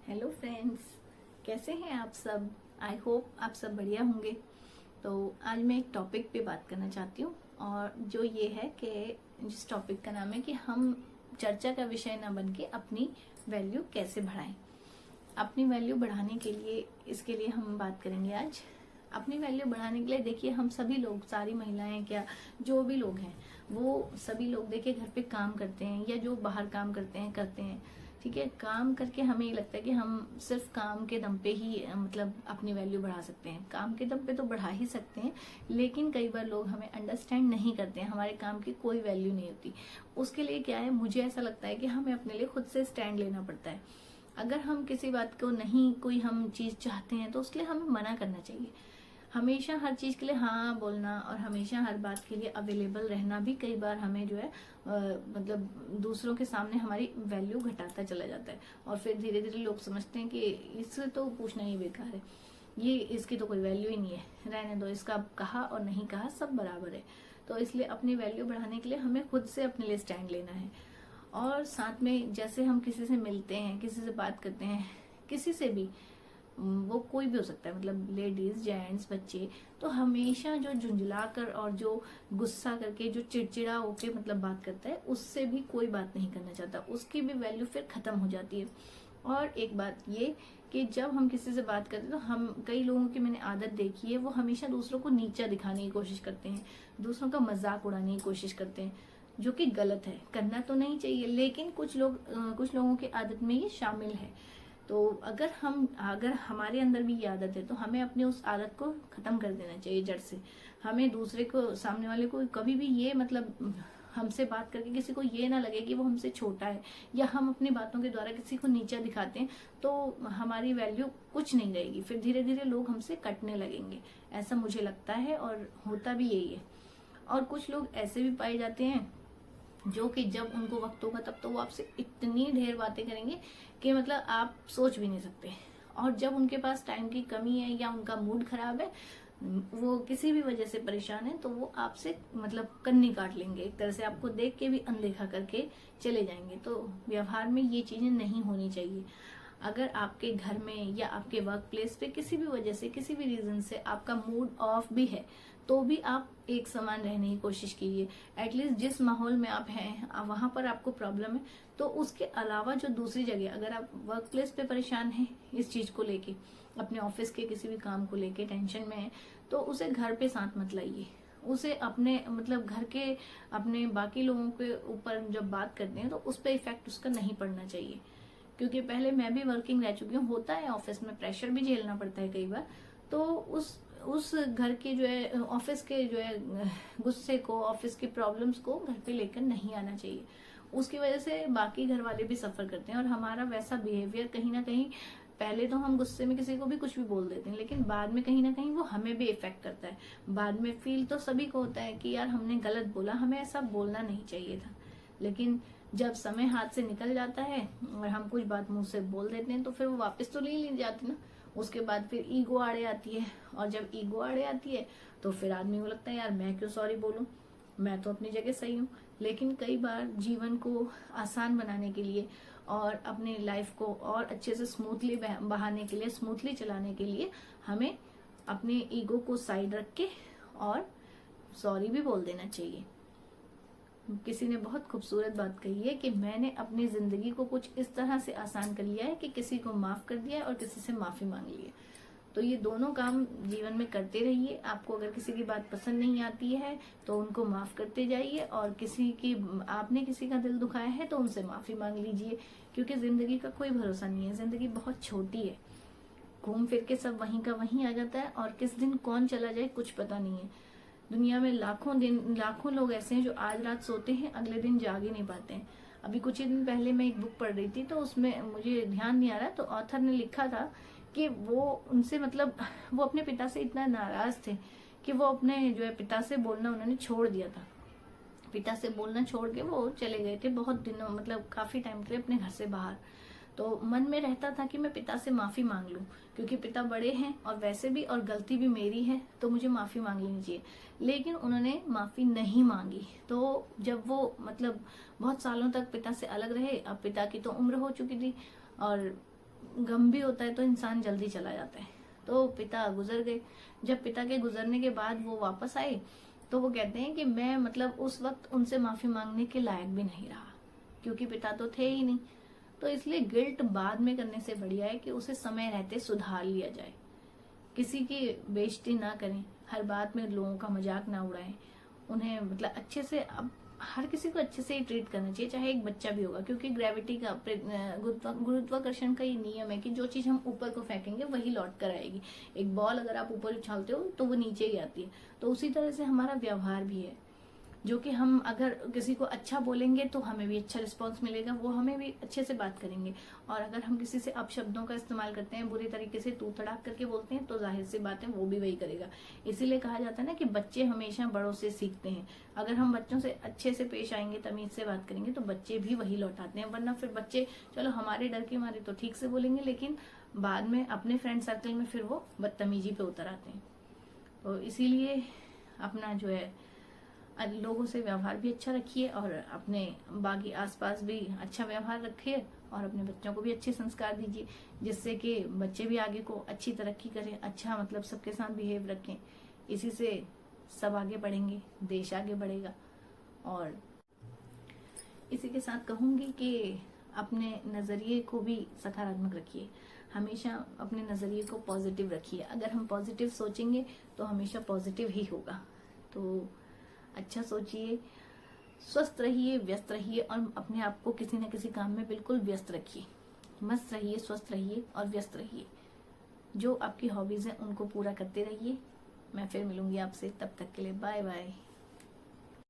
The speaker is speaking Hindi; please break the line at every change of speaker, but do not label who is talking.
हेलो फ्रेंड्स, कैसे हैं आप सब। आई होप आप सब बढ़िया होंगे। तो आज मैं एक टॉपिक पे बात करना चाहती हूँ और जो ये है कि जिस टॉपिक का नाम है कि हम चर्चा का विषय ना बन के अपनी वैल्यू कैसे बढ़ाएं। अपनी वैल्यू बढ़ाने के लिए इसके लिए हम बात करेंगे आज। अपनी वैल्यू बढ़ाने के लिए देखिए, हम सभी लोग, सारी महिलाएं क्या, जो भी लोग हैं वो सभी लोग देखिए घर पे काम करते हैं या जो बाहर काम करते हैं। ठीक है, काम करके हमें ये लगता है कि हम सिर्फ काम के दम पे ही मतलब अपनी वैल्यू बढ़ा सकते हैं। काम के दम पे तो बढ़ा ही सकते हैं, लेकिन कई बार लोग हमें अंडरस्टैंड नहीं करते हैं, हमारे काम की कोई वैल्यू नहीं होती। उसके लिए क्या है, मुझे ऐसा लगता है कि हमें अपने लिए खुद से स्टैंड लेना पड़ता है। अगर हम किसी बात को नहीं, कोई हम चीज चाहते हैं तो उसके लिए हमें मना करना चाहिए। हमेशा हर चीज के लिए हाँ बोलना और हमेशा हर बात के लिए अवेलेबल रहना भी कई बार हमें जो है मतलब दूसरों के सामने हमारी वैल्यू घटाता चला जाता है। और फिर धीरे धीरे लोग समझते हैं कि इससे तो पूछना ही बेकार है, ये इसकी तो कोई वैल्यू ही नहीं है, रहने दो, इसका कहा और नहीं कहा सब बराबर है। तो इसलिए अपनी वैल्यू बढ़ाने के लिए हमें खुद से अपने लिए स्टैंड लेना है। और साथ में जैसे हम किसी से मिलते हैं, किसी से बात करते हैं, किसी से भी, वो कोई भी हो सकता है, मतलब लेडीज, जेंट्स, बच्चे, तो हमेशा जो झुंझला कर और जो गुस्सा करके जो चिड़चिड़ा होके मतलब बात करता है, उससे भी कोई बात नहीं करना चाहता, उसकी भी वैल्यू फिर खत्म हो जाती है। और एक बात ये कि जब हम किसी से बात करते हैं तो हम, कई लोगों की मैंने आदत देखी है, वो हमेशा दूसरों को नीचा दिखाने की कोशिश करते हैं, दूसरों का मजाक उड़ाने की कोशिश करते हैं, जो कि गलत है, करना तो नहीं चाहिए, लेकिन कुछ लोगों की आदत में ये शामिल है। तो अगर हमारे अंदर भी ये आदत है तो हमें अपने उस आदत को खत्म कर देना चाहिए जड़ से। हमें दूसरे को, सामने वाले को कभी भी ये मतलब हमसे बात करके किसी को ये ना लगे कि वो हमसे छोटा है या हम अपनी बातों के द्वारा किसी को नीचा दिखाते हैं तो हमारी वैल्यू कुछ नहीं रहेगी। फिर धीरे धीरे लोग हमसे कटने लगेंगे, ऐसा मुझे लगता है और होता भी यही है। और कुछ लोग ऐसे भी पाए जाते हैं जो कि जब उनको वक्त होगा तब तो वो आपसे इतनी ढेर बातें करेंगे कि मतलब आप सोच भी नहीं सकते। और जब उनके पास टाइम की कमी है या उनका मूड खराब है, वो किसी भी वजह से परेशान है, तो वो आपसे मतलब कन्नी काट लेंगे, एक तरह से आपको देख के भी अनदेखा करके चले जाएंगे। तो व्यवहार में ये चीजें नहीं होनी चाहिए। अगर आपके घर में या आपके वर्क प्लेस पे किसी भी वजह से, किसी भी रीजन से आपका मूड ऑफ भी है, तो भी आप एक समान रहने की कोशिश कीजिए। एटलीस्ट जिस माहौल में आप हैं वहां पर आपको प्रॉब्लम है, तो उसके अलावा जो दूसरी जगह, अगर आप वर्क प्लेस पे परेशान हैं इस चीज को लेके, अपने ऑफिस के किसी भी काम को लेके टेंशन में है, तो उसे घर पे साथ मत लाइए। उसे अपने मतलब घर के, अपने बाकी लोगों के ऊपर जब बात करते हैं तो उस पर इफेक्ट उसका नहीं पड़ना चाहिए। क्योंकि पहले मैं भी वर्किंग रह चुकी हूँ, होता है ऑफिस में प्रेशर भी झेलना पड़ता है कई बार। तो उस घर के जो है, ऑफिस के जो है गुस्से को, ऑफिस की प्रॉब्लम्स को घर पे लेकर नहीं आना चाहिए। उसकी वजह से बाकी घर वाले भी सफर करते हैं और हमारा वैसा बिहेवियर कहीं ना कहीं, पहले तो हम गुस्से में किसी को भी कुछ भी बोल देते हैं, लेकिन बाद में कहीं ना कहीं वो हमें भी इफेक्ट करता है। बाद में फील तो सभी को होता है कि यार हमने गलत बोला, हमें ऐसा बोलना नहीं चाहिए था। लेकिन जब समय हाथ से निकल जाता है और हम कुछ बात मुंह से बोल देते हैं तो फिर वो वापस तो नहीं ली जाती ना। उसके बाद फिर ईगो आड़े आती है, और जब ईगो आड़े आती है तो फिर आदमी को लगता है यार मैं क्यों सॉरी बोलूं, मैं तो अपनी जगह सही हूँ। लेकिन कई बार जीवन को आसान बनाने के लिए और अपनी लाइफ को और अच्छे से स्मूथली बहाने के लिए, स्मूथली चलाने के लिए, हमें अपने ईगो को साइड रख के और सॉरी भी बोल देना चाहिए। किसी ने बहुत खूबसूरत बात कही है कि मैंने अपनी जिंदगी को कुछ इस तरह से आसान कर लिया है कि किसी को माफ कर दिया है और किसी से माफी मांग ली है। तो ये दोनों काम जीवन में करते रहिए। आपको अगर किसी की बात पसंद नहीं आती है तो उनको माफ करते जाइए, और आपने किसी का दिल दुखाया है तो उनसे माफी मांग लीजिए। क्योंकि जिंदगी का कोई भरोसा नहीं है, जिंदगी बहुत छोटी है, घूम फिर के सब वहीं का वहीं आ जाता है, और किस दिन कौन चला जाए कुछ पता नहीं है। दुनिया में लाखों लोग ऐसे हैं जो आज रात सोते हैं, अगले दिन जाग ही नहीं पाते हैं। अभी कुछ ही दिन पहले मैं एक बुक पढ़ रही थी, तो उसमें मुझे ध्यान नहीं आ रहा, तो ऑथर ने लिखा था कि वो उनसे मतलब वो अपने पिता से इतना नाराज थे कि वो अपने जो है पिता से बोलना उन्होंने छोड़ दिया था। पिता से बोलना छोड़ के वो चले गए थे बहुत दिनों, मतलब काफी टाइम के लिए अपने घर से बाहर। तो मन में रहता था कि मैं पिता से माफी मांग लूं, क्योंकि पिता बड़े हैं और वैसे भी, और गलती भी मेरी है तो मुझे माफी मांग लेनी चाहिए। लेकिन उन्होंने माफी नहीं मांगी। तो जब वो मतलब बहुत सालों तक पिता से अलग रहे, अब पिता की तो उम्र हो चुकी थी और गम भी होता है तो इंसान जल्दी चला जाता है। तो पिता गुजर गए। जब पिता के गुजरने के बाद वो वापस आए तो वो कहते हैं कि मैं मतलब उस वक्त उनसे माफी मांगने के लायक भी नहीं रहा, क्योंकि पिता तो थे ही नहीं। तो इसलिए गिल्ट बाद में करने से बढ़िया है कि उसे समय रहते सुधार लिया जाए। किसी की बेइज्जती ना करें, हर बात में लोगों का मजाक ना उड़ाएं, उन्हें मतलब अच्छे से, अब हर किसी को अच्छे से ही ट्रीट करना चाहिए, चाहे एक बच्चा भी होगा, क्योंकि ग्रेविटी का गुरुत्वाकर्षण का ये नियम है कि जो चीज हम ऊपर को फेंकेंगे वही लौट कर आएगी। एक बॉल अगर आप ऊपर उछालते हो तो वो नीचे ही आती है। तो उसी तरह से हमारा व्यवहार भी है, जो कि हम अगर किसी को अच्छा बोलेंगे तो हमें भी अच्छा रिस्पांस मिलेगा, वो हमें भी अच्छे से बात करेंगे। और अगर हम किसी से अपशब्दों का इस्तेमाल करते हैं, बुरी तरीके से तू तड़ाक करके बोलते हैं, तो जाहिर सी बात है वो भी वही करेगा। इसीलिए कहा जाता है ना कि बच्चे हमेशा बड़ों से सीखते हैं। अगर हम बच्चों से अच्छे से पेश आएंगे, तमीज से बात करेंगे, तो बच्चे भी वही लौटाते हैं। वरना फिर बच्चे चलो हमारे डर के मारे तो ठीक से बोलेंगे, लेकिन बाद में अपने फ्रेंड सर्कल में फिर वो बदतमीजी पे उतर आते हैं। तो इसीलिए अपना जो है लोगों से व्यवहार भी अच्छा रखिए और अपने बाकी आसपास भी अच्छा व्यवहार रखिए और अपने बच्चों को भी अच्छे संस्कार दीजिए, जिससे कि बच्चे भी आगे को अच्छी तरक्की करें, अच्छा मतलब सबके साथ बिहेव रखें। इसी से सब आगे बढ़ेंगे, देश आगे बढ़ेगा। और इसी के साथ कहूंगी कि अपने नजरिए को भी सकारात्मक रखिए, हमेशा अपने नजरिए को पॉजिटिव रखिए। अगर हम पॉजिटिव सोचेंगे तो हमेशा पॉजिटिव ही होगा। तो अच्छा सोचिए, स्वस्थ रहिए, व्यस्त रहिए और अपने आप को किसी न किसी काम में बिल्कुल व्यस्त रखिए। मस्त रहिए, स्वस्थ रहिए और व्यस्त रहिए। जो आपकी हॉबीज हैं उनको पूरा करते रहिए। मैं फिर मिलूंगी आपसे, तब तक के लिए बाय बाय।